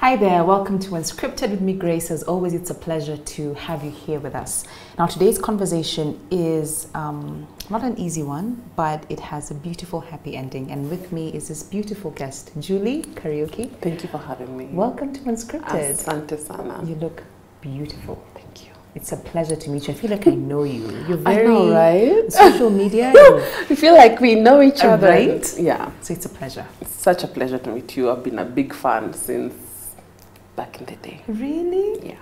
Hi there, welcome to Unscripted with me, Grace. As always, it's a pleasure to have you here with us. Now, today's conversation is not an easy one, but it has a beautiful, happy ending. And with me is this beautiful guest, Julie Kariuki. Thank you for having me. Welcome to Unscripted. Asante sana. You look beautiful. Thank you. It's a pleasure to meet you. I feel like I know you. You're very, I know, right? Social media. We feel like we know each other. Right? Yeah. So it's a pleasure. It's such a pleasure to meet you. I've been a big fan since back in the day. Really? Yeah.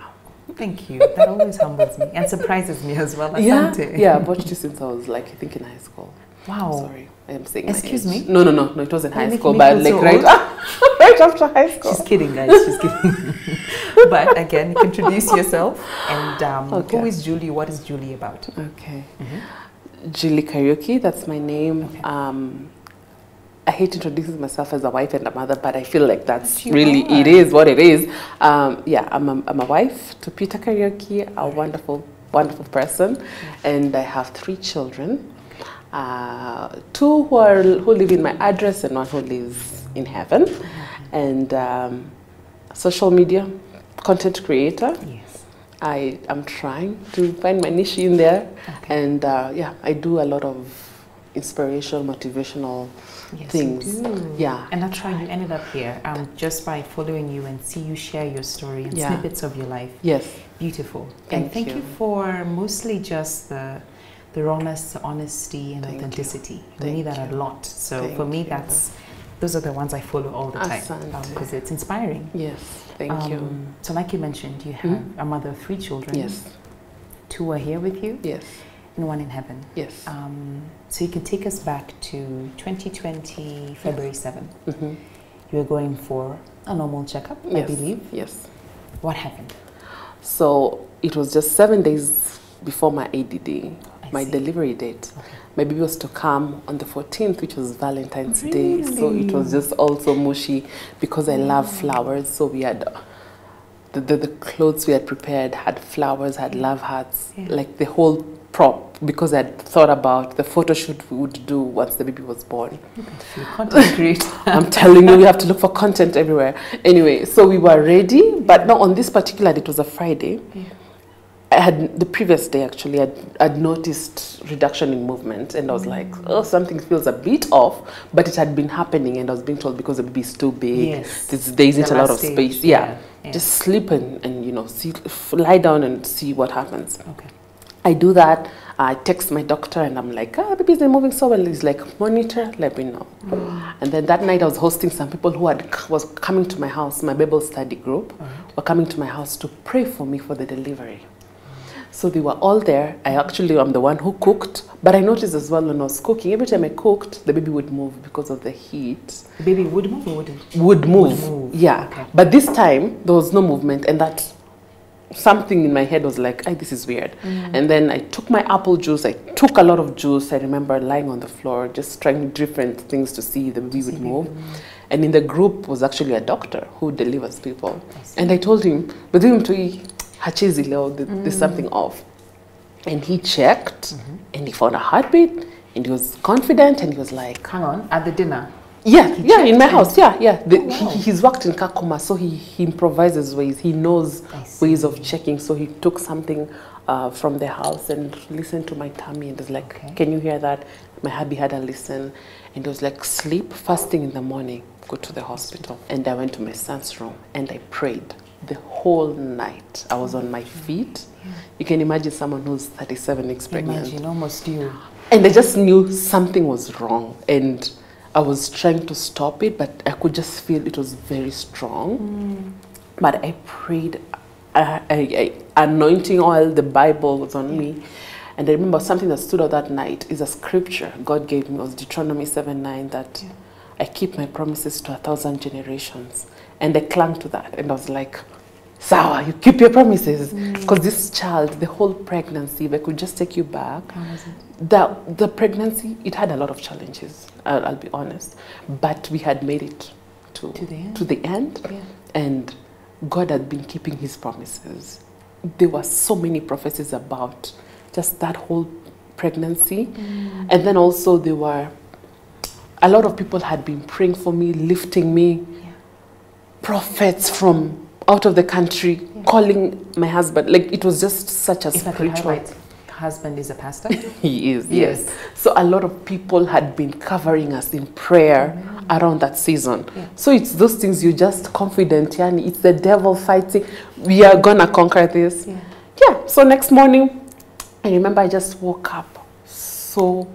Thank you. That always humbles me and surprises me as well. Yeah. Asante. Yeah, I've watched you since I was like, I think in high school. Wow. Sorry, I am saying Excuse my age. me? No, it was in high making school, me but feel like so right after high school. She's kidding, guys. She's kidding. But again, introduce yourself. And Okay. who is Julie? What is Julie about? Okay. Julie Kariuki, that's my name. Okay. I hate introducing myself as a wife and a mother, but I feel like that's You really, are. it is what it is. Yeah, I'm a wife to Peter Kariuki, a wonderful, wonderful person. And I have 3 children. 2 who live in my address and 1 who lives in heaven. And social media, content creator. Yes. I am trying to find my niche in there. Okay. And yeah, I do a lot of inspirational, motivational things. You do. Yeah. And that's how you ended up here. Just by following you and see you share your story and Yeah. snippets of your life. Yes. Beautiful. Thank Thank you. you for mostly just the rawness, the honesty, and Thank you. authenticity. We Thank need that you. a lot. So Thank for me, you. those are the ones I follow all the time Asante. because it's inspiring. Yes. Thank you. So like you mentioned, you have a mother of 3 children. Yes. 2 are here with you Yes. and 1 in heaven. Yes. So you can take us back to 2020, February 7th. Mm-hmm. You were going for a normal checkup, I Yes. believe. Yes. What happened? So it was just 7 days before my ADD, my see. delivery date. Okay. My baby was to come on the 14th, which was Valentine's Day. So it Really? was just also mushy because I love flowers. So we had the clothes we had prepared had flowers, had love hearts, Yeah. like the whole prop, because I had thought about the photo shoot we would do once the baby was born. Content creator. I'm telling you, we have to look for content everywhere. Anyway, so we were ready, but not on this particular day, it was a Friday. Yeah. I had, the previous day actually, I'd noticed reduction in movement, and I was like, oh, something feels a bit off, but it had been happening, and I was being told because the baby is too big, Yes. there isn't The a lot of last stage, space. yeah, Yeah. Just sleep and you know, lie down and see what happens. Okay. I do that. I text my doctor and I'm like, baby isn't moving so well. He's like, monitor, let me know. And then that night I was hosting some people who was coming to my house, my Bible study group, were coming to my house to pray for me for the delivery. So they were all there. I'm the one who cooked, but I noticed as well when I was cooking, every time I cooked, the baby would move because of the heat. The baby would move or wouldn't? Would move. Would move. Yeah. Okay. But this time there was no movement, and that something in my head was like, this is weird. And then I took my apple juice. I took a lot of juice. I remember lying on the floor, just trying different things to see if the baby would move. And in the group was actually a doctor who delivers people. And I told him, but there's something off. And he checked, and he found a heartbeat, and he was confident, and he was like, Hang on, at the dinner? yeah, in my house, yeah. Wow. He's worked in Kakuma, so he improvises ways. He knows I see. ways of checking. So he took something from the house and listened to my tummy and was like, Okay. can you hear that? My hubby had a listen, and he was like, sleep, first thing in the morning, go to the hospital. And I went to my son's room and I prayed the whole night. I was on my feet. Yeah. You can imagine someone who's 37 weeks pregnant. Imagine, almost you. And I just knew something was wrong. And I was trying to stop it, but I could just feel it was very strong. But I prayed, anointing oil, the Bible was on me. And I remember something that stood out that night is a scripture God gave me. It was Deuteronomy 7:9, that I keep my promises to 1,000 generations. And I clung to that. And I was like, Sawa, you keep your promises. Because this child, the whole pregnancy, if I could just take you back, How was it? the pregnancy, it had a lot of challenges, I'll be honest. But we had made it to the end. Yeah. And God had been keeping his promises. There were so many prophecies about just that whole pregnancy. And then also there were, a lot of people had been praying for me, lifting me. prophets from out of the country calling my husband. Like, it was just such a spiritual. Husband is a pastor? He is, yes. So a lot of people had been covering us in prayer around that season. Yeah. So it's those things you're just confident, yani, it's the devil fighting. We are gonna conquer this. Yeah. So next morning, I remember I just woke up. So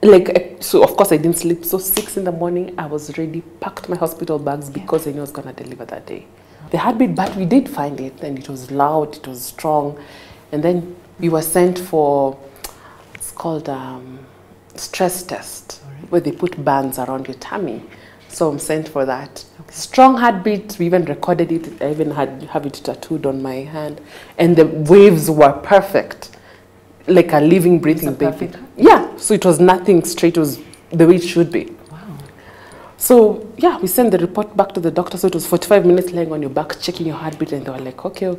of course I didn't sleep. So 6 in the morning, I was ready, packed my hospital bags because I knew I was gonna deliver that day. The heartbeat, but we did find it, and it was loud, it was strong, and then we were sent for, it's called stress test, where they put bands around your tummy. So I'm sent for that. Okay. Strong heartbeat, we even recorded it. I even have it tattooed on my hand. And the waves were perfect, like a living, breathing baby. Yeah, so it was nothing straight, it was the way it should be. Wow. So yeah, we sent the report back to the doctor. So it was 45 minutes lying on your back, checking your heartbeat, and they were like, okay.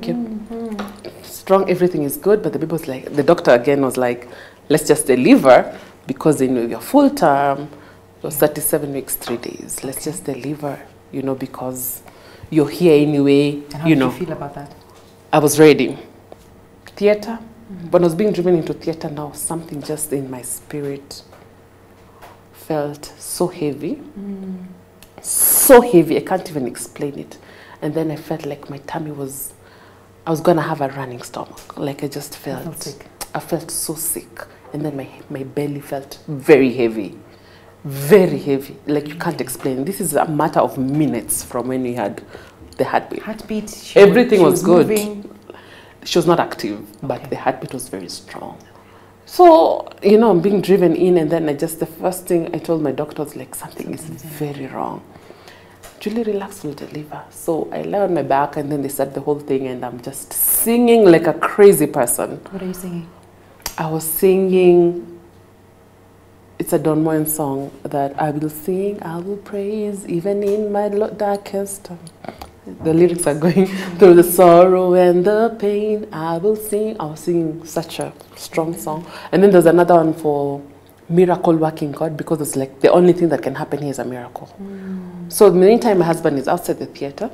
Strong, everything is good, but the people was like, the doctor again was like, let's just deliver, because they know you're full term. It was 37 weeks, 3 days. Let's just deliver, because you're here anyway. And how did you feel about that? I was ready. Theater. When I was being driven into theater now, something just in my spirit felt so heavy. So heavy, I can't even explain it. And then I felt like my tummy was, I was going to have a running stomach. Like I just felt, felt sick. I felt so sick. And then my belly felt very heavy. Very heavy. Like you can't explain. This is a matter of minutes from when we had the heartbeat. Everything was good. Moving. She was not active, but the heartbeat was very strong. So, I'm being driven in, and then the first thing I told my doctor was like, something is very wrong. Julie, relax, we'll deliver. So I lay on my back, and then they said the whole thing, and I'm just singing like a crazy person. What are you singing? I was singing, it's a Don Moen song that I will sing, I will praise, even in my darkest time. The lyrics are going through the sorrow and the pain, I will sing. I was singing such a strong song. And then there's another one for miracle working God, because it's like the only thing that can happen here is a miracle. So the meantime, my husband is outside the theater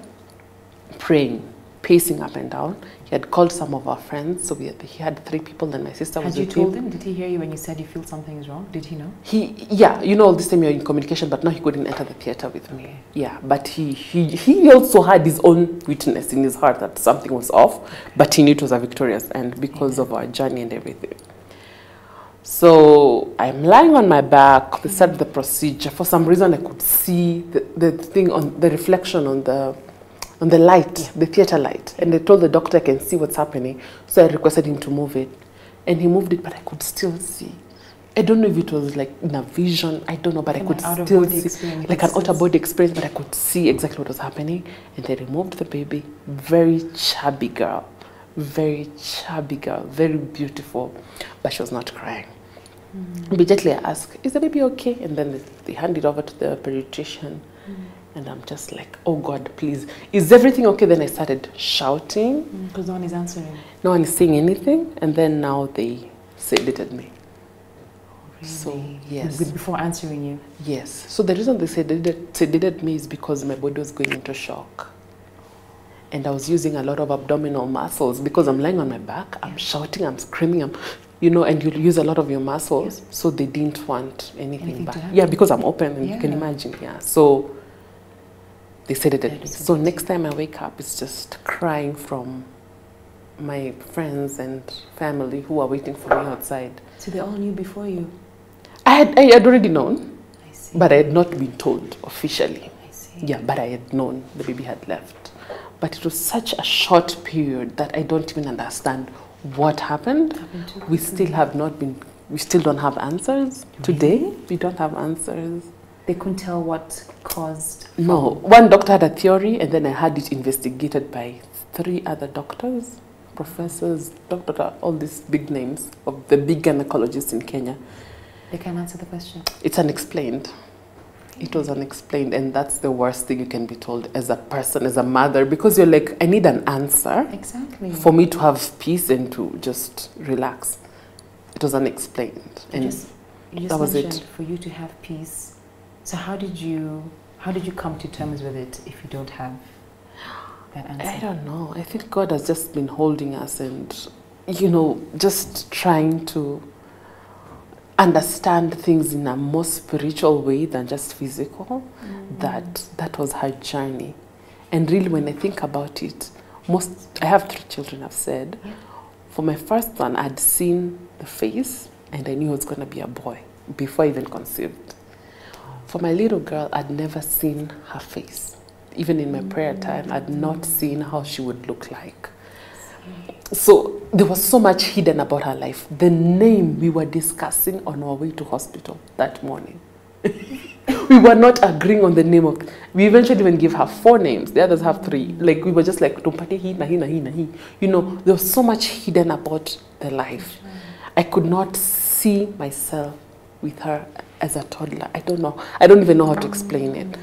praying, pacing up and down. He had called some of our friends, so he had 3 people, and my sister was with him. Had you told him? Did he hear you when you said you feel something is wrong? Did he know? Yeah, this time you're in communication, but now he couldn't enter the theater with me. Okay. Yeah, but he also had his own witness in his heart that something was off, but he knew it was a victorious end because of our journey and everything. So I'm lying on my back. They started the procedure. For some reason, I could see the thing on the reflection on the light, the theater light. And they told the doctor I can see what's happening. So I requested him to move it. And he moved it, but I could still see. I don't know if it was like in a vision. I don't know, but I could still see. Like an out-of-body experience, but I could see exactly what was happening. And they removed the baby. Very chubby girl. Very chubby girl. Very beautiful. But she was not crying. Immediately I asked, is the baby okay? And then they hand it over to the pediatrician. And I'm just like, oh God, please, is everything okay? Then I started shouting. Because no one is answering. No one is saying anything. And then now they sedated me. Really? So, yes. Before answering you? Yes. So the reason they sedated me is because my body was going into shock. And I was using a lot of abdominal muscles because I'm lying on my back, I'm shouting, I'm screaming, and you use a lot of your muscles. Yeah. So they didn't want anything back. Yeah, because I'm open, and you can imagine. Yeah. So they sedated me. So next time I wake up, it's just crying from my friends and family who are waiting for me outside. So they all knew before you? I had already known, but I had not been told officially. I see. Yeah, but I had known the baby had left. But it was such a short period that I don't even understand what happened. We still don't have answers. Really? Today, we don't have answers. They couldn't tell what caused? No. One doctor had a theory, and then I had it investigated by 3 other doctors, professors, all these big names of the big gynecologists in Kenya. They can't answer the question? It's unexplained. It was unexplained, and that's the worst thing you can be told as a person, as a mother, because you're like, I need an answer. Exactly. For me to have peace and to just relax. It was unexplained. You just that was mentioned it. For you to have peace. So how did you How did you come to terms with it if you don't have that answer? I don't know. I think God has just been holding us and, you know, just trying to understand things in a more spiritual way than just physical. That was her journey. And really, when I think about it, I have 3 children, I've said. Yeah. For my first one, I'd seen the face and I knew it was going to be a boy before I even conceived. For my little girl, I'd never seen her face. Even in my prayer time, I'd not seen how she would look like. So there was so much hidden about her life. The name we were discussing on our way to hospital that morning. We were not agreeing on the name of. We eventually even gave her 4 names. The others have 3. Like we were just like, you know, there was so much hidden about the life. I could not see myself with her as a toddler. I don't know. I don't even know how to explain it.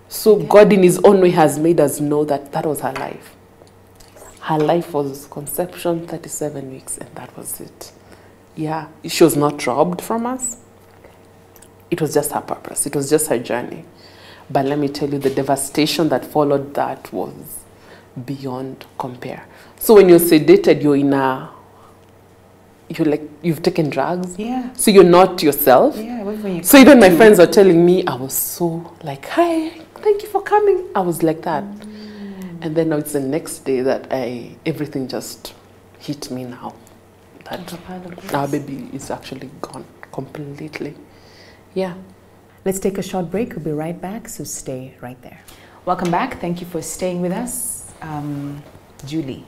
So God in his own way has made us know that that was her life. Her life was conception, 37 weeks, and that was it. Yeah, she was not robbed from us. It was just her purpose. It was just her journey. But let me tell you, the devastation that followed that was beyond compare. So when you're sedated, you've taken drugs. Yeah. So you're not yourself. Yeah. So even my friends were telling me, I was so like, hi, thank you for coming. I was like that. And then now it's the next day that everything just hit me now. That our baby is actually gone completely. Yeah. Let's take a short break. We'll be right back, so stay right there. Welcome back. Thank you for staying with us. Julie,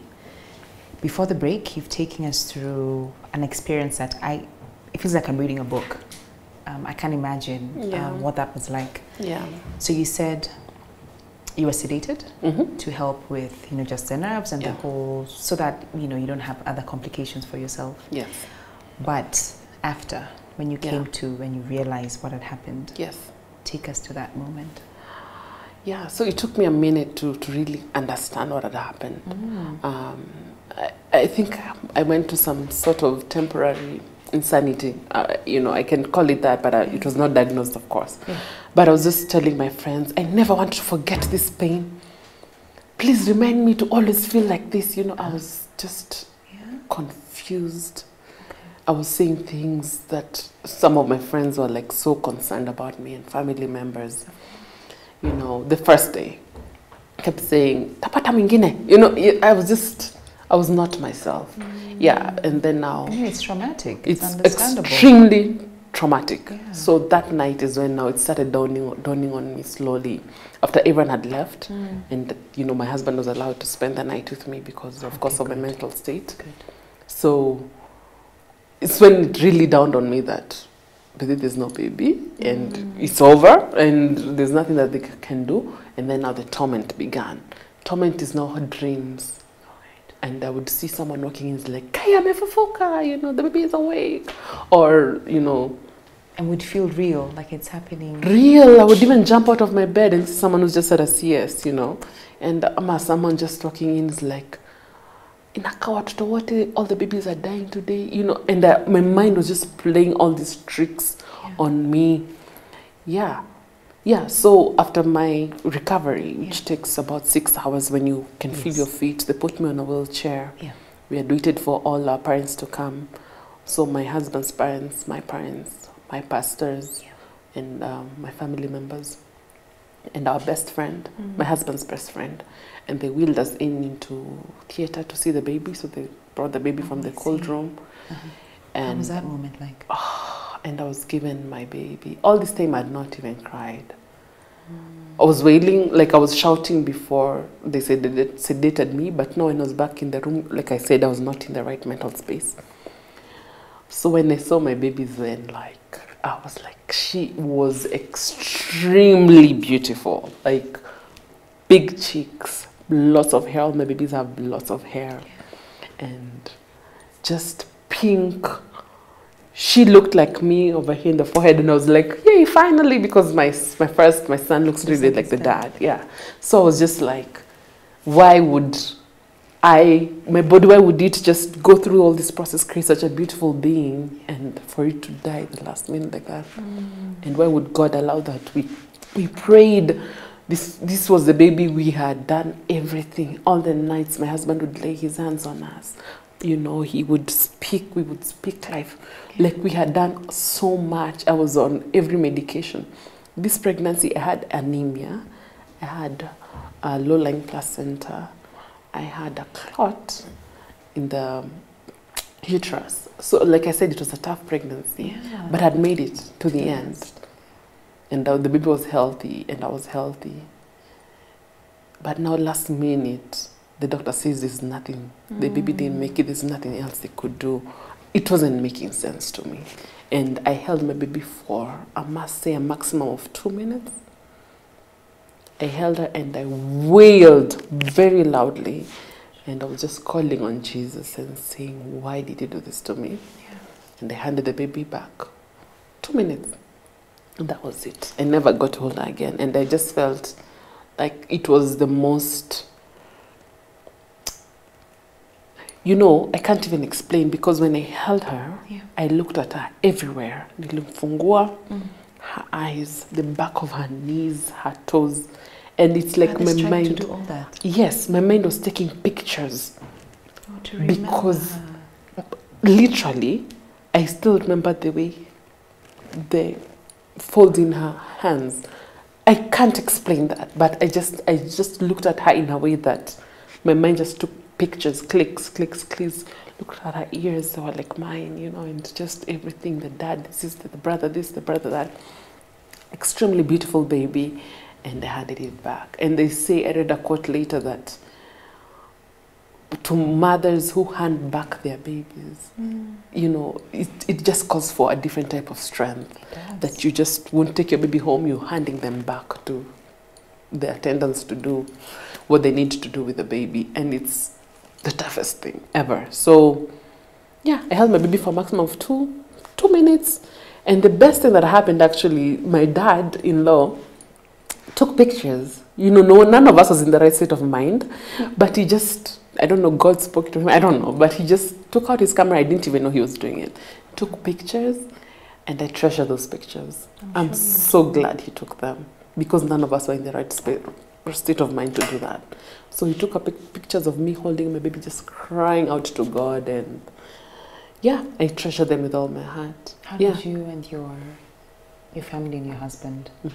before the break, you've taken us through an experience that it feels like I'm reading a book. I can't imagine what that was like. Yeah. So you said you were sedated to help with, just the nerves and the whole, so that, you don't have other complications for yourself. Yes. But after, when you came to, when you realized what had happened. Yes. Take us to that moment. Yeah, so it took me a minute to really understand what had happened. I think I went to some sort of temporary insanity. I can call it that, but it was not diagnosed, of course. Yeah. But I was just telling my friends, I never want to forget this pain. Please remind me to always feel like this. I was just confused. Okay. I was saying things that some of my friends were like so concerned about me, and family members. The first day, I kept saying, "Tapata mingine." I was not myself. Yeah, and then now it's traumatic. It's understandable. Extremely traumatic. Yeah. So that night is when now it started dawning on me slowly. After everyone had left, and my husband was allowed to spend the night with me because, of course, of my mental state. Good. So it's when it really dawned on me that there's no baby, and it's over, and there's nothing that they can do. And then now the torment began. Torment is now her dreams. And I would see someone walking in, it's like, Kaya mefufuka, the baby is awake. Or, And would feel real, like it's happening. Real. I would even jump out of my bed and see someone who's just at a CS, And someone just walking in is like, all the babies are dying today, And my mind was just playing all these tricks on me. Yeah, so after my recovery, which takes about 6 hours when you can feel your feet, they put me on a wheelchair. Yeah. We had waited for all our parents to come. So my husband's parents, my pastors, and my family members, and our best friend, my husband's best friend. And they wheeled us into theater to see the baby. So they brought the baby from the cold room. And what was that moment like? And I was given my baby. All this time I had not even cried. I was wailing, like I was shouting before they said they sedated me, but no, when I was back in the room, like I said, I was not in the right mental space. So when I saw my baby then, I was like, she was extremely beautiful. Like, big cheeks, lots of hair. All my babies have lots of hair. And just pink. She looked like me over here in the forehead, and I was like, yay, finally, because my son looks really like the dad. Yeah. So I was just like, why would it just go through all this process, create such a beautiful being, and for it to die the last minute like that? And why would God allow that? We prayed. This was the baby. We had done everything. All the nights my husband would lay his hands on us. You know, he would speak. We would speak life. Like we had done so much. I was on every medication. This pregnancy, I had anemia. I had a low-lying placenta. I had a clot in the uterus. So like I said, it was a tough pregnancy, but I'd made it to the end. And the baby was healthy, and I was healthy. But now last minute, the doctor says there's nothing. The baby didn't make it. There's nothing else they could do. It wasn't making sense to me. And I held my baby for, I must say, a maximum of 2 minutes. I held her and I wailed very loudly. And I was just calling on Jesus and saying, why did you do this to me? Yeah. And I handed the baby back. 2 minutes. And that was it. I never got to hold her again. And I just felt like it was the most, you know, I can't even explain, because when I held her, I looked at her everywhere. Her eyes, the back of her knees, her toes. And it's like my mind, to do all that. Yes, my mind was taking pictures. Because literally, I still remember the way they fold in her hands. I can't explain that, but I just looked at her in a way that my mind just took pictures, clicks. Looked at her ears, they were like mine, you know, and just everything, the dad, the sister, the brother, this, the brother, that. Extremely beautiful baby, and I handed it back. And they say, I read a quote later that to mothers who hand back their babies, you know, it just calls for a different type of strength. That you just won't take your baby home, you're handing them back to the attendants to do what they need to do with the baby. And it's the toughest thing ever. So, yeah, I held my baby for a maximum of two minutes. And the best thing that happened, actually, my dad-in-law took pictures. You know, none of us was in the right state of mind, but he just, I don't know, God spoke to him, I don't know, but he just took out his camera. I didn't even know he was doing it. Took pictures, and I treasure those pictures. I'm so glad he took them, because none of us were in the right state of mind to do that. So he took pictures of me holding my baby, just crying out to God, and yeah, I treasure them with all my heart. How did you and your family and your husband, how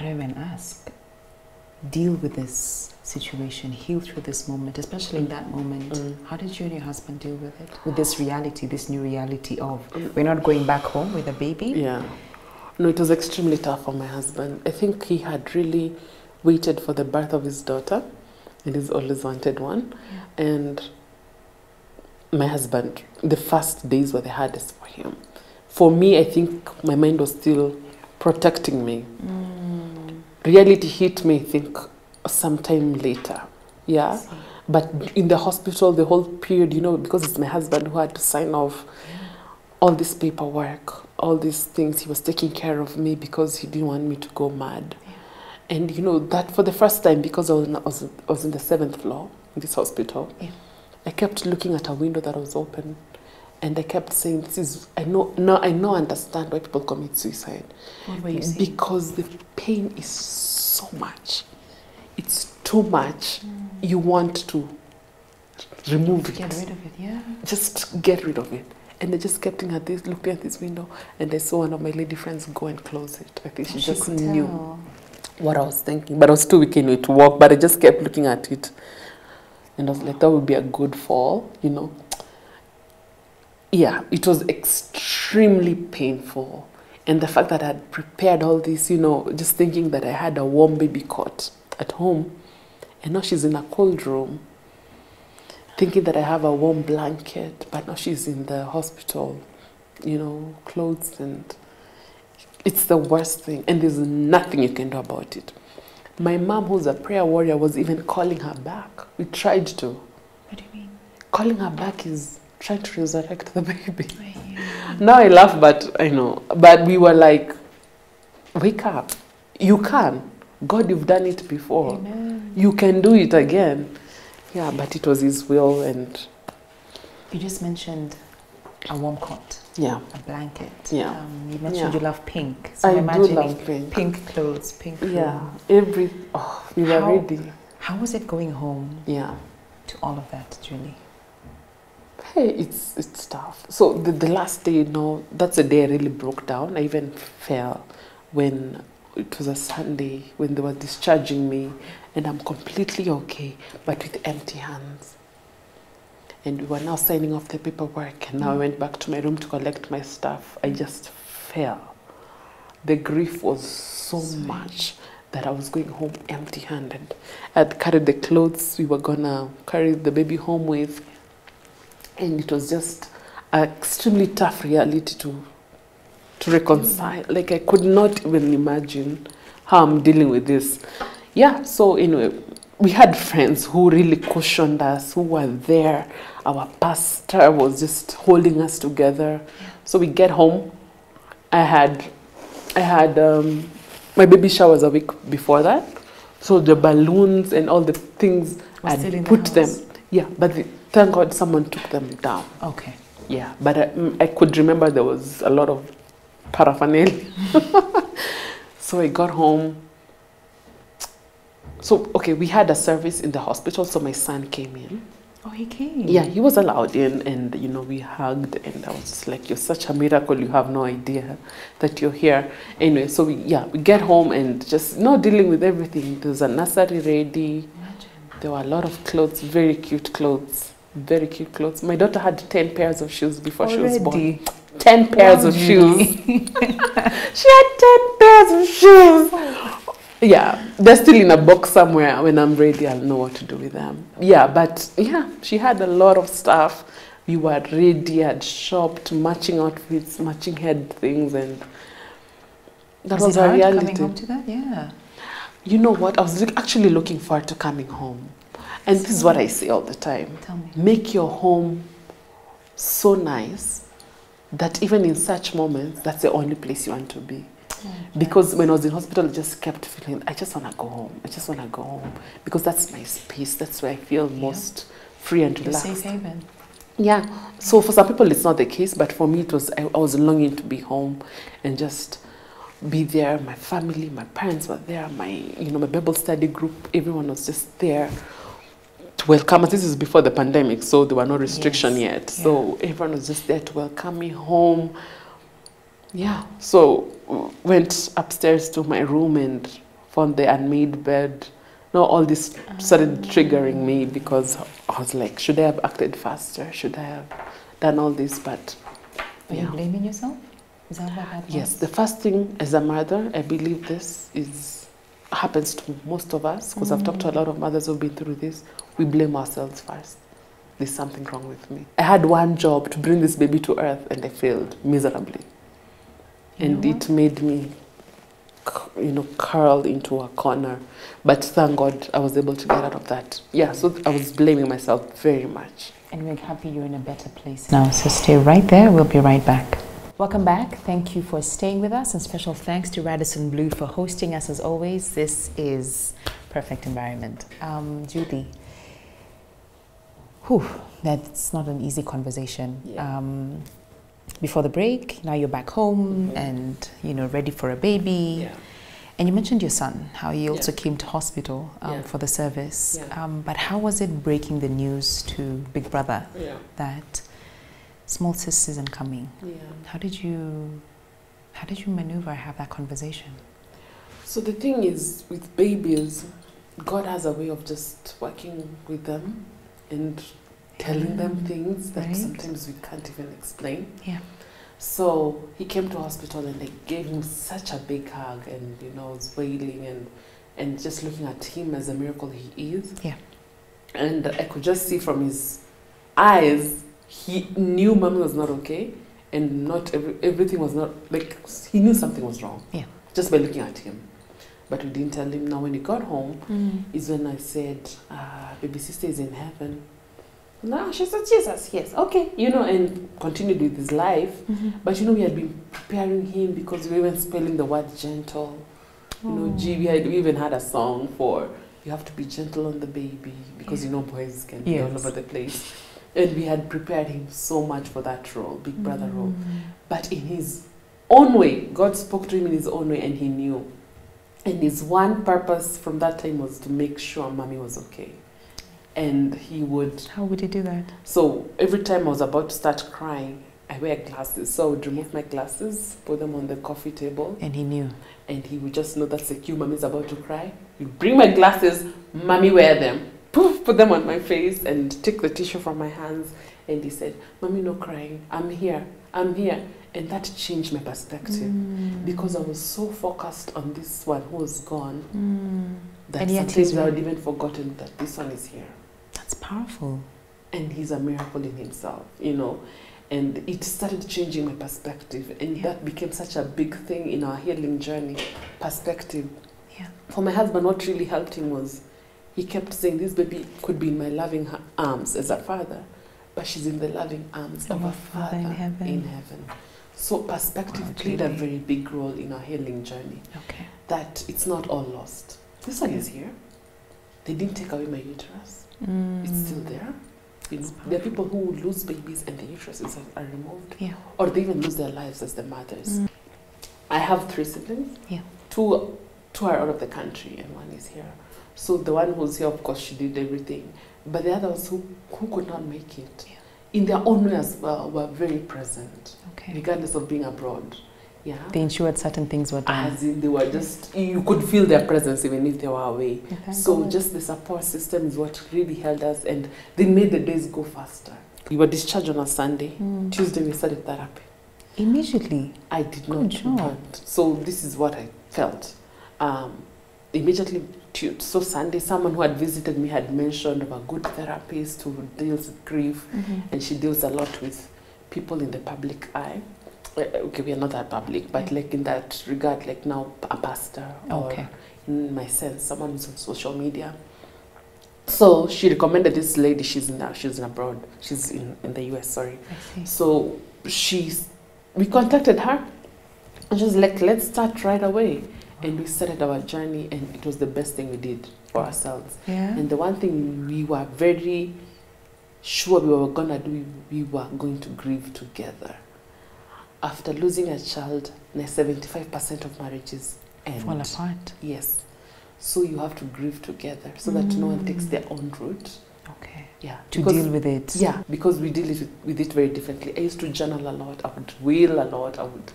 do I even ask, deal with this situation, heal through this moment, especially in that moment? How did you and your husband deal with it? With this reality, this new reality of we're not going back home with a baby? Yeah. No, it was extremely tough for my husband. I think he had really waited for the birth of his daughter, and he's always wanted one. Yeah. And my husband, the first days were the hardest for him. For me, I think my mind was still protecting me. Reality hit me, I think, sometime later. Yeah. But in the hospital, the whole period, you know, because it's my husband who had to sign off all this paperwork, all these things, he was taking care of me because he didn't want me to go mad. And you know, that for the first time, because I was in the 7th floor in this hospital, I kept looking at a window that was open, and I kept saying, "This is, I understand why people commit suicide." What were you saying? Because the pain is so much. It's too much. You want to remove it. Get rid of it, yeah. Just get rid of it. And I just kept looking at this window, and I saw one of my lady friends go and close it. I think she just knew what I was thinking. But I was too weak anyway to walk, but I just kept looking at it. And I was like, that would be a good fall, you know. Yeah, it was extremely painful. And the fact that I had prepared all this, you know, just thinking that I had a warm baby cot at home, and now she's in a cold room, thinking that I have a warm blanket, but now she's in the hospital, you know, clothes, and it's the worst thing. And there's nothing you can do about it. My mom, who's a prayer warrior, was even calling her back. We tried to. What do you mean? Calling her back is trying to resurrect the baby. Now I laugh, but I know. But we were like, wake up. You can. God, you've done it before. Amen. You can do it again. Yeah, but it was his will. And you just mentioned a warm cot. Yeah. A blanket. Yeah. You mentioned you love pink. So I I'm do imagining love pink. Pink clothes, pink room. Yeah. We were ready. How was it going home? Yeah. To all of that, Julie? Hey, it's tough. So the last day, that's the day I really broke down. I even fell when it was a Sunday when they were discharging me, and I'm completely okay, but with empty hands. And we were now signing off the paperwork, and now I went back to my room to collect my stuff. I just fell. The grief was so much that I was going home empty-handed. I'd carried the clothes we were gonna carry the baby home with, and it was just an extremely tough reality to reconcile. Like, I could not even imagine how I'm dealing with this. Yeah, so anyway, we had friends who really cushioned us, who were there. Our pastor was just holding us together. So we get home. I had my baby shower was a week before that. So the balloons and all the things, I'd put them. Yeah, but thank God someone took them down. Okay. Yeah, but I could remember there was a lot of paraphernalia. So I got home. So, okay, we had a service in the hospital, so my son came in. Oh, he came? Yeah, he was allowed in, and, we hugged, and I was just like, you're such a miracle, you have no idea that you're here. Anyway, so we get home and just, dealing with everything. There was a nursery ready. Imagine. There were a lot of clothes, very cute clothes. Very cute clothes. My daughter had 10 pairs of shoes before she was born. 10 pairs of shoes. She had 10 pairs of shoes. Yeah, they're still in a box somewhere. When I'm ready, I'll know what to do with them. Yeah, but she had a lot of stuff. We were ready, had shopped, matching outfits, matching head things, and that was a reality. Coming home to that? Yeah. You know what? I was actually looking forward to coming home. And this is what I say all the time. Tell me. Make your home so nice that even in such moments, that's the only place you want to be. Because when I was in hospital, I just kept feeling, I just want to go home. I just want to go home. Because that's my space. That's where I feel most free and relaxed. Safe haven. Yeah. So for some people, it's not the case. But for me, it was. I was longing to be home and just be there. My family, my parents were there. My Bible study group, everyone was just there to welcome us. This is before the pandemic, so there were no restriction yet. So everyone was just there to welcome me home. Yeah, so went upstairs to my room and found the unmade bed. Now all this started triggering me because I was like, should I have acted faster? Should I have done all this? But are you blaming yourself? Is that what that was? Yes, the first thing as a mother, I believe this happens to most of us, because I've talked to a lot of mothers who've been through this. We blame ourselves first. There's something wrong with me. I had one job to bring this baby to earth and I failed miserably. And it made me, curl into a corner. But thank God I was able to get out of that. Yeah, so I was blaming myself very much. And we're happy you're in a better place now. So stay right there. We'll be right back. Welcome back. Thank you for staying with us. And special thanks to Radisson Blu for hosting us as always. This is perfect environment. Julie, that's not an easy conversation. Yeah. Before the break, now you're back home and ready for a baby. Yeah. And you mentioned your son, how he also came to hospital for the service. Yeah. But how was it breaking the news to Big Brother that small sis isn't coming? Yeah. How did you maneuver, have that conversation? So the thing is, with babies, God has a way of just working with them and telling them things that sometimes we can't even explain. Yeah. So he came to hospital and I gave him such a big hug and was wailing and just looking at him as a miracle he is. Yeah. And I could just see from his eyes, he knew mommy was not okay and not everything was not, he knew something was wrong. Yeah. Just by looking at him. But we didn't tell him. Now when he got home is when I said, baby sister is in heaven. No, she said, Jesus, yes, okay, and continued with his life. But, we had been preparing him because we were even spelling the word gentle. We even had a song for, you have to be gentle on the baby because, boys can be all over the place. And we had prepared him so much for that role, big brother role. But in his own way, God spoke to him in his own way, and he knew. And his one purpose from that time was to make sure mommy was okay. And he would... How would he do that? So every time I was about to start crying, I wear glasses. So I would remove my glasses, put them on the coffee table. And he knew. And he would just know that's the cue, mommy's about to cry. You bring my glasses, mommy wear them. Poof, put them on my face and take the tissue from my hands. And he said, mommy, no crying. I'm here. I'm here. And that changed my perspective because I was so focused on this one who was gone that sometimes I had even forgotten that this one is here. That's powerful. And he's a miracle in himself, you know. And it started changing my perspective. And that became such a big thing in our healing journey, perspective. Yeah. For my husband, what really helped him was he kept saying, this baby could be in my loving arms as a father, but she's in the loving arms of a father in heaven. So perspective played a very big role in our healing journey. Okay. That it's not all lost. This one is here. They didn't take away my uterus. It's still there. You know, there are people who lose babies and the uteruses are removed. Yeah. Or they even lose their lives as the mothers. I have 3 siblings. Yeah. Two are out of the country and one is here. So the one who's here, of course, she did everything. But the others who could not make it, in their own way as well, were very present, regardless of being abroad. Yeah. They ensured certain things were done. As in, they were just, you could feel their presence even if they were away. So God. just the support system is what really held us, and they made the days go faster. We were discharged on a Sunday. Tuesday we started therapy. Immediately? I did not do that. So this is what I felt. Immediately, so Sunday, someone who had visited me had mentioned of a good therapist who deals with grief, and she deals a lot with people in the public eye. Okay, we are not that public, but like in that regard, like now a pastor, or in my sense, someone who's on social media. So she recommended this lady. She's in abroad. She's in the US. Sorry. I see. So we contacted her, and she was like, "Let's start right away." And we started our journey, and it was the best thing we did for ourselves. Yeah. And the one thing we were very sure we were gonna do, we were going to grieve together. After losing a child, 75% of marriages end. Fall apart. Yes. So you have to grieve together so that no one takes their own route. Okay. Yeah. To deal with it. Yeah, because we deal with it very differently. I used to journal a lot. I would wail a lot. I would,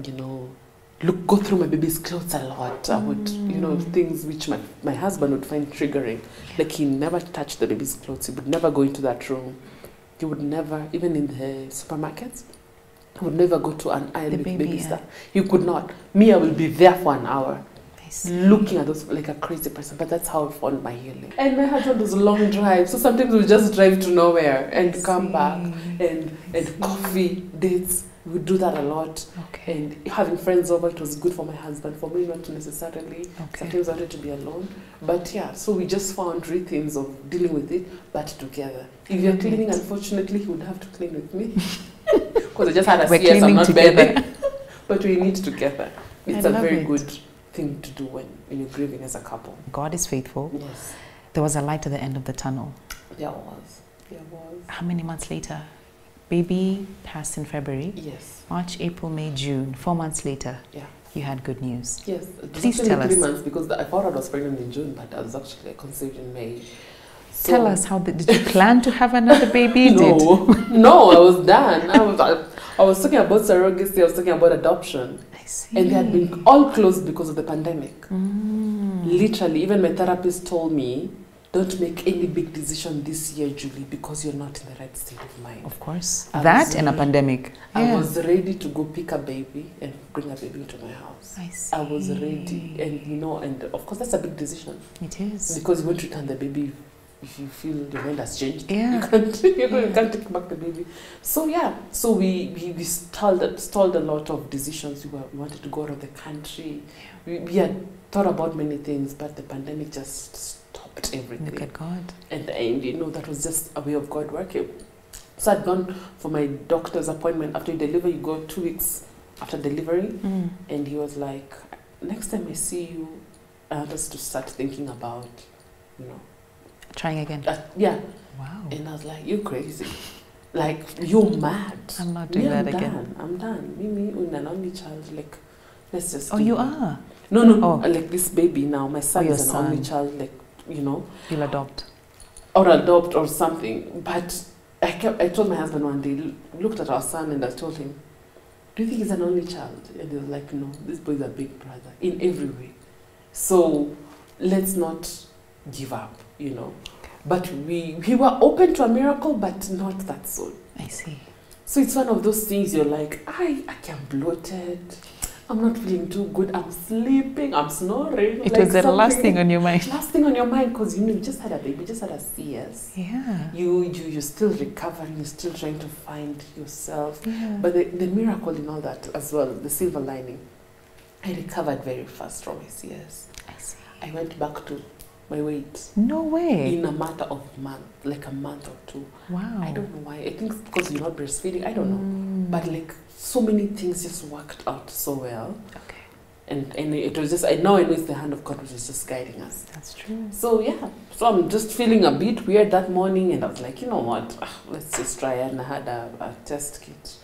you know, go through my baby's clothes a lot. I would, you know, things which my husband would find triggering. Like he never touched the baby's clothes. He would never go into that room. He would never, even in the supermarkets, he would never go to an aisle with baby stuff. He could not. Me, I will be there for an hour. Looking at those like a crazy person, but that's how I found my healing. And my husband was a long drive, so sometimes we just drive to nowhere and come back, and coffee dates. We would do that a lot. And having friends over, it was good for my husband. For me, not necessarily. Sometimes I wanted to be alone, but yeah. So we just found rhythms of dealing with it, but together. If you're cleaning, unfortunately, he would have to clean with me because I just had a CS. I'm not together, but we need together. It's a very good thing to do when you're grieving as a couple. God is faithful. Yes. There was a light at the end of the tunnel. There was. There was. How many months later? Baby passed in February. Yes. March, April, May, June. 4 months later. Yeah. You had good news. Yes. Please tell us. 3 months because I thought I was pregnant in June, but I was actually conceived in May. So tell us, how did you plan to have another baby? No, no, I was done. I was talking about surrogacy. I was talking about adoption. I see. And they had been all closed because of the pandemic. Literally, even my therapist told me, don't make any big decision this year, Julie, because you're not in the right state of mind. Of course. That and a pandemic. I was ready to go pick a baby and bring a baby into my house. I see. I was ready. And, you know, and of course, that's a big decision. It is. Because you won't return the baby if you feel your mind has changed. Yeah. You can't take back the baby. So, yeah. So we stalled a lot of decisions. We wanted to go out of the country. Yeah. We had thought about many things, but the pandemic just stopped everything. Look at God. And you know, that was just a way of God working. So I'd gone for my doctor's appointment. After you deliver, you go 2 weeks after delivery. And he was like, next time I see you, I want us to start thinking about, you know, Trying again. Yeah. Wow. And I was like, you crazy. Like, you're mad. I'm not doing that again. I'm done. Me, an only child, like, let's just Oh, you are? No. Oh. Like this baby now, my son is an son. only child, like, you know. You'll adopt. Or adopt or something. But I told my husband one day, looked at our son and I told him, do you think he's an only child? And he was like, no, this boy is a big brother in every way. So let's not give up, you know. But we were open to a miracle, but not that soon. I see. So it's one of those things you're like, I am bloated. I'm not feeling too good. I'm sleeping. I'm snoring. It was the last thing on your mind. Last thing on your mind, because you just had a baby, you just had a CS. Yeah. You're still recovering. You're still trying to find yourself. Yeah. But the miracle in all that as well, the silver lining, I recovered very fast from my CS. I see. I went back to my weight. No way. In a matter of a month or two. Wow. I don't know why. I think it's because you're not breastfeeding. I don't know. But like so many things just worked out so well. Okay. And it was just, I know it's the hand of God which is just guiding us. That's true. So yeah, so I'm just feeling a bit weird that morning, and I was like, you know what, let's just try it. And I had a test kit.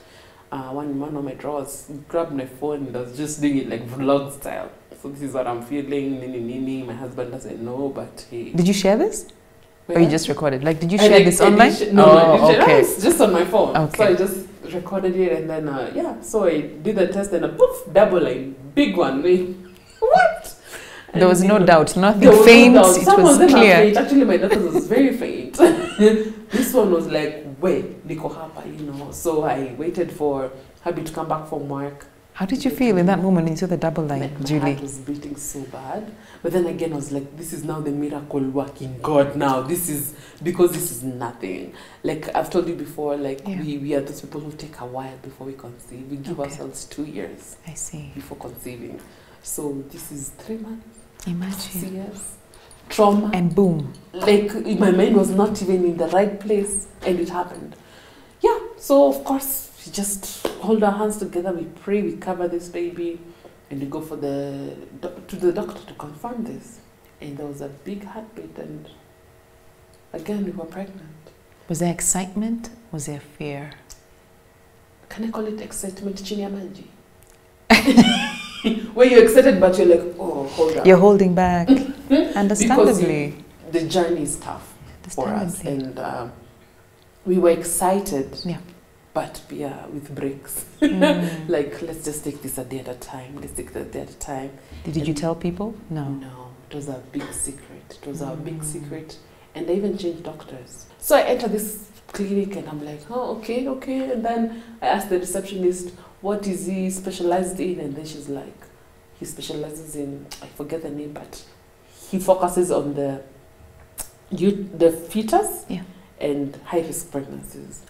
One of my drawers, grabbed my phone and I was just doing it like vlog style. So this is what I'm feeling, nini. My husband doesn't know, but he... Did you share this? Where? Or you just recorded? Like, did you share this online? No, I didn't share. Okay. It's just on my phone. Okay. So I just recorded it, and then, yeah, so I did the test, and poof, double line, big one. What? There was no doubt, nothing there was faint, no doubt. it Some was of them clear. are faint. Actually, my daughter's was very faint. This one was like, wait, Niko Hapa, you know. So I waited for Habi to come back from work. How did you feel in that moment when you saw the double line, Like, my Julie? heart was beating so bad. But then again, I was like, this is now the miracle working God now. This is, because this is nothing. Like I've told you before, like we are those people who take a while before we conceive. We give ourselves 2 years. I see. Before conceiving. So this is 3 months. Imagine. Yes. Trauma. And boom. Like my mind was not even in the right place, and it happened. Yeah, so of course we just hold our hands together, we pray, we cover this baby, and we go to the doctor to confirm this. And there was a big heartbeat, and again we were pregnant. Was there excitement? Was there fear? Can I call it excitement? Chini ya maji. Where you're excited, but you're like, oh, hold on. You're holding back. Understandably. Because the journey is tough for us, and we were excited. Yeah. But with breaks. Like, let's just take this a day at a time. Let's take that a day at a time. Did you tell people? No. No, it was a big secret. It was a big secret. And I even changed doctors. So I entered this clinic and I'm like, oh, okay. And then I asked the receptionist, what is he specialized in? And then she's like, he specializes in, I forget the name, but he focuses on the fetus and high-risk pregnancies.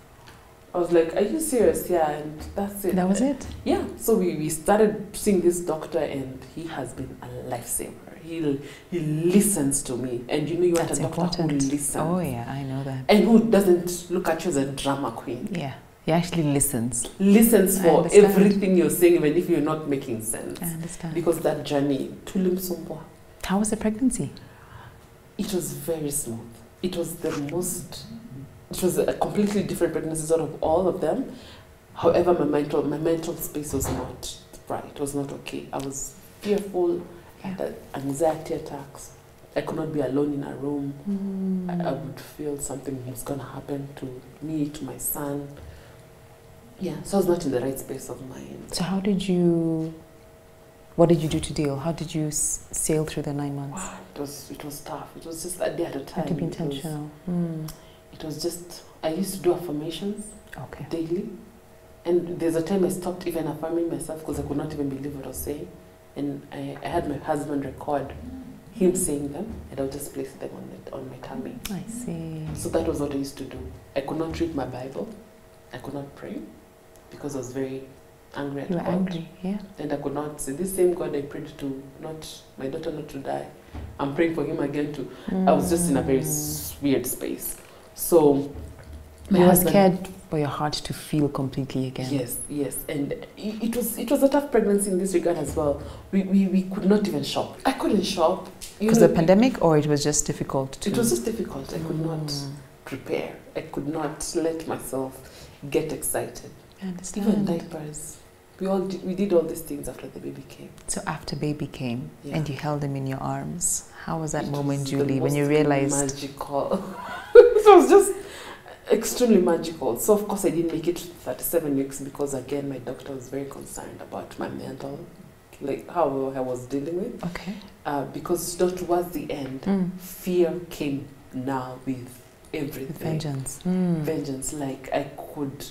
I was like, are you serious? Yeah, and that's it. That was it? Yeah. So we started seeing this doctor, and he has been a lifesaver. He listens to me. And you know, you want a doctor who listens. Oh, yeah, I know that. And who doesn't look at you as a drama queen. Yeah. He actually listens. Listens for everything you're saying, even if you're not making sense. I understand. Because that journey, tulimsumbwa. How was the pregnancy? It was very smooth. It was it was a completely different pregnancy out of all of them. However, my mental space was not right. It was not okay. I was fearful. I had anxiety attacks. I could not be alone in a room. I would feel something was going to happen to me, to my son. Yeah, so I was not in the right space of mind. So what did you do to deal? How did you sail through the 9 months? Wow, it was tough. It was just a day at a time. Had to be intentional. It was just, I used to do affirmations daily. And there's a time I stopped even affirming myself because I could not even believe what I was saying. And I had my husband record him saying them, and I would just place them on my tummy. I see. So that was what I used to do. I could not read my Bible. I could not pray because I was very angry at God. You were angry, yeah. And I could not say, this same God I prayed to, my daughter not to die, I'm praying for him again too. I was just in a very weird space. So You were scared for your heart to feel completely again. Yes, yes. And it was a tough pregnancy in this regard as well. We could not even shop. I couldn't shop. Because the pandemic, or it was just difficult to... It was just difficult. I could not prepare. I could not let myself get excited. I understand. Even diapers. We did all these things after the baby came. So after baby came and you held him in your arms, how was that moment, Julie, when you realized? Magical. It was just extremely magical. So of course I didn't make it 37 weeks because again my doctor was very concerned about my mental, like how I was dealing with. Okay. Because towards the end, fear came now with everything. Vengeance. Vengeance. Like I could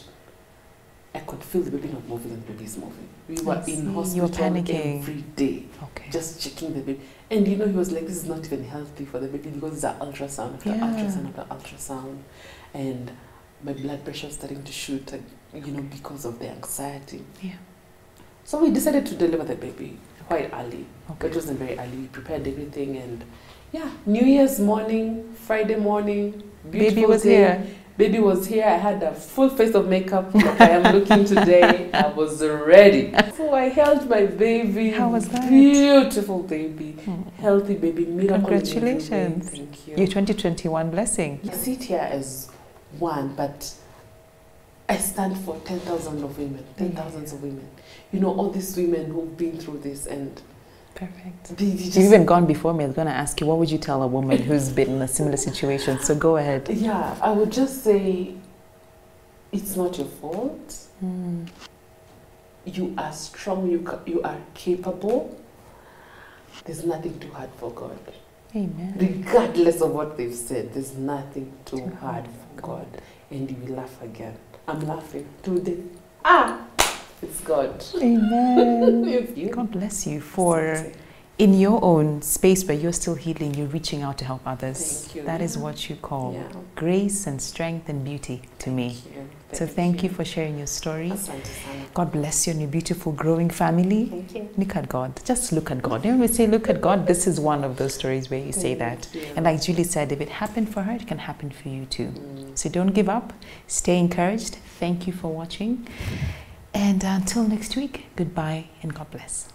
feel the baby not moving and the baby is moving. We were in hospital you were panicking every day, just checking the baby. And you know, he was like, this is not even healthy for the baby because it's an ultrasound after ultrasound after ultrasound. And my blood pressure was starting to shoot, you know, because of the anxiety. Yeah. So we decided to deliver the baby quite early. Okay. It wasn't very early. We prepared everything and New Year's morning, Friday morning, beautiful baby was day. here. Baby was here. I had a full face of makeup like I am looking today. I was ready. So I held my baby. How was that? Beautiful baby. Healthy baby. Miracle. Congratulations. Thank you. Your 2021 blessing. I sit here as one, but I stand for 10,000 of women. 10,000 of women. You know, all these women who've been through this and... Perfect. You've even gone before me. I was going to ask you, what would you tell a woman who's been in a similar situation? So go ahead. Yeah, I would just say, it's not your fault. You are strong, you are capable. There's nothing too hard for God. Amen. Regardless of what they've said, there's nothing too hard for God. And you will laugh again. I'm laughing today. It's God. Amen. God bless you for, in your own space where you're still healing, you're reaching out to help others. Thank you. That is what you call grace and strength and beauty to me. So thank you for sharing your story. God bless you and your beautiful growing family. Thank you. Look at God. Just look at God. When we say look at God, this is one of those stories where you say that. And like Julie said, if it happened for her, it can happen for you too. So don't give up. Stay encouraged. Thank you for watching. And until next week, goodbye and God bless.